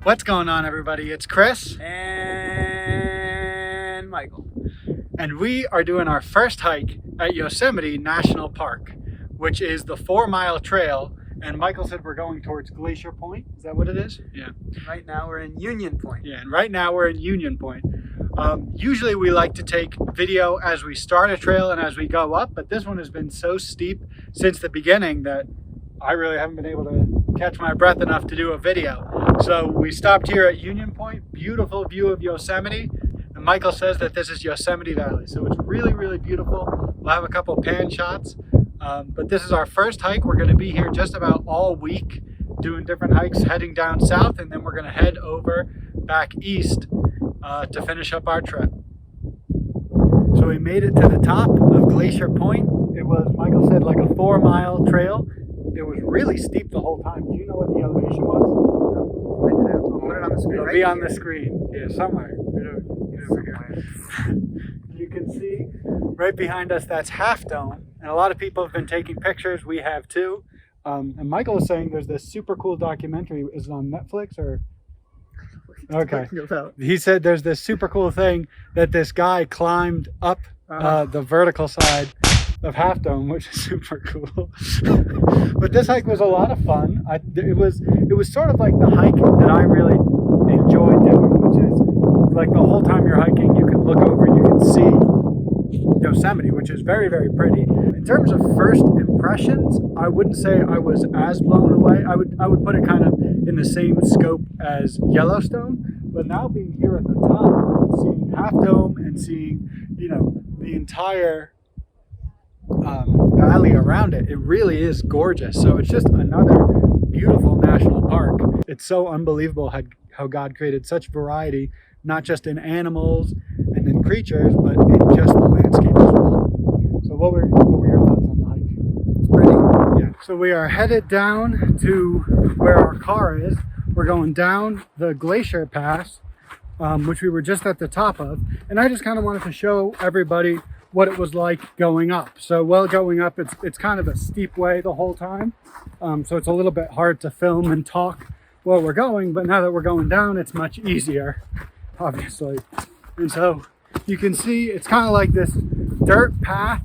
What's going on, everybody? It's Chris and Michael. and we are doing our first hike at Yosemite National Park, which is the 4-mile trail. And Michael said we're going towards Glacier Point. Is that what it is? Yeah. Right now we're in Union Point. Yeah, and right now we're in Union Point. Usually we like to take video as we start a trail and as we go up, but this one has been so steep since the beginning that I really haven't been able to catch my breath enough to do a video. So we stopped here at Union Point, beautiful view of Yosemite. And Michael says that this is Yosemite Valley. So it's really, really beautiful. We'll have a couple pan shots. But this is our first hike. We're gonna be here just about all week doing different hikes, heading down south, and then we're gonna head over back east to finish up our trip. So we made it to the top of Glacier Point. It was, Michael said, like a 4-mile trail. It was really steep the whole time. Do you know what the elevation was? I'll put it on the screen. It'll Right be on here. the screen. Yeah, somewhere. You can see right behind us, that's Half Dome. And a lot of people have been taking pictures. We have too. And Michael was saying there's this super cool documentary. Is it on Netflix or? Okay. He said there's this super cool thing that this guy climbed up the vertical side of Half Dome, which is super cool. But this hike was a lot of fun. It was sort of like the hike that I really enjoy doing, which is like the whole time you're hiking, you can look over, you can see Yosemite, which is very, very pretty. In terms of first impressions, I wouldn't say I was as blown away. I would put it kind of in the same scope as Yellowstone. But now being here at the top, and seeing Half Dome and seeing, the entire valley around it, it really is gorgeous. So it's just another beautiful national park. It's so unbelievable how God created such variety, not just in animals and in creatures, but in just the landscape as well. So what were your thoughts on the hike? It's pretty. Yeah. So we are headed down to where our car is. We're going down the Glacier Pass, which we were just at the top of. And I just kind of wanted to show everybody what it was like going up. So while going up, it's kind of a steep way the whole time. So it's a little bit hard to film and talk while we're going, but now that we're going down, it's much easier, obviously. And so you can see it's kind of like this dirt path,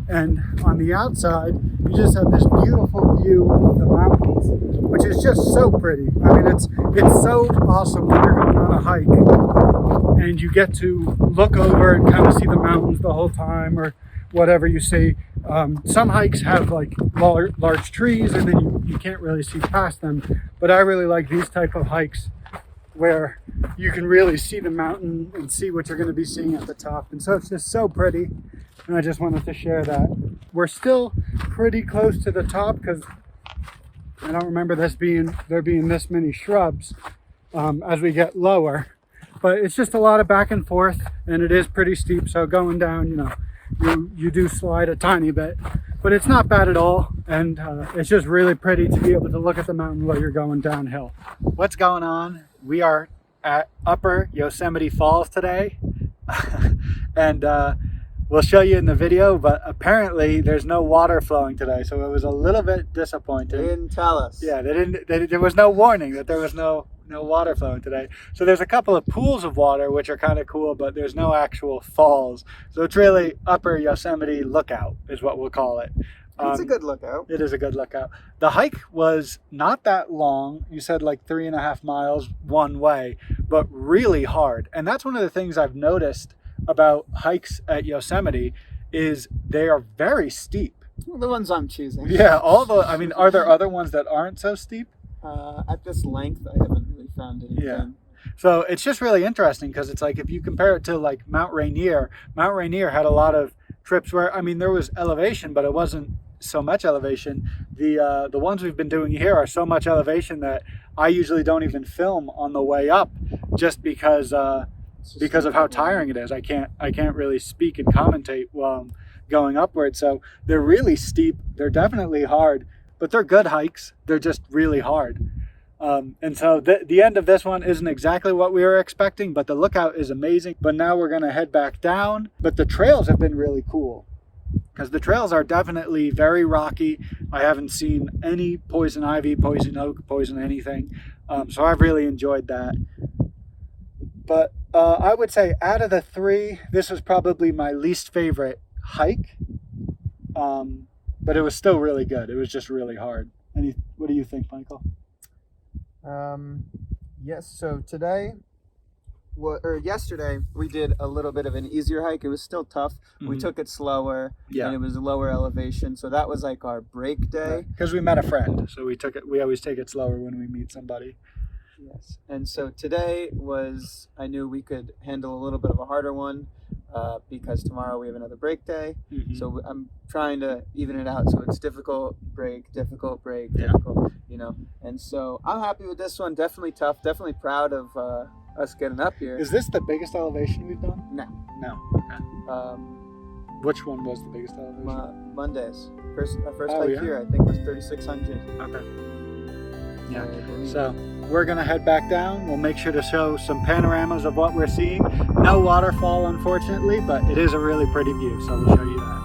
and on the outside, you just have this beautiful view of the mountains, which is just so pretty. I mean, it's so awesome when you're going on a hike and you get to look over and kind of see the mountains the whole time, or whatever you see. Some hikes have like large trees and then you can't really see past them. But I really like these type of hikes where you can really see the mountain and see what you're going to be seeing at the top. And so it's just so pretty. And I just wanted to share that. We're still pretty close to the top because I don't remember there being this many shrubs as we get lower. But it's just a lot of back and forth, and it is pretty steep. So going down, you do slide a tiny bit, but it's not bad at all. And it's just really pretty to be able to look at the mountain while you're going downhill. What's going on? We are at Upper Yosemite Falls today. And we'll show you in the video, but apparently there's no water flowing today. So it was a little bit disappointing. They didn't tell us. Yeah, there was no warning that there was no water flowing today. So there's a couple of pools of water, which are kind of cool, but there's no actual falls. So it's really Upper Yosemite Lookout is what we'll call it. It's a good lookout. It is a good lookout. The hike was not that long. You said like 3.5 miles one way, but really hard. And that's one of the things I've noticed about hikes at Yosemite is they are very steep. Well, the ones I'm choosing. Yeah, are there other ones that aren't so steep? At this length, I haven't really found anything. Yeah. So it's just really interesting because it's like if you compare it to like Mount Rainier had a lot of trips where, there was elevation, but it wasn't so much elevation. The ones we've been doing here are so much elevation that I usually don't even film on the way up just because of how tiring it is. I can't really speak and commentate while I'm going upward. So they're really steep. They're definitely hard. But they're good hikes. They're just really hard. And so the end of this one isn't exactly what we were expecting, but the lookout is amazing. But now we're going to head back down. But the trails have been really cool. because the trails are definitely very rocky. I haven't seen any poison ivy, poison oak, poison anything. So I've really enjoyed that. But I would say out of the three, this was probably my least favorite hike. But it was still really good. It was just really hard. What do you think, Michael? Yes. So yesterday we did a little bit of an easier hike. It was still tough. We took it slower, and it was a lower elevation. So that was like our break day. Because we met a friend, so we always take it slower when we meet somebody. Yes. And so today I knew we could handle a little bit of a harder one because tomorrow we have another break day. So I'm trying to even it out. So it's difficult break, difficult, you know. And so I'm happy with this one. Definitely tough. Definitely proud of us getting up here. Is this the biggest elevation we've done? No. Okay. Which one was the biggest elevation? Monday's. Our first hike here, I think, was 3,600. Okay. Yeah. So we're gonna head back down. We'll make sure to show some panoramas of what we're seeing. No waterfall, unfortunately, but it is a really pretty view, so we'll show you that.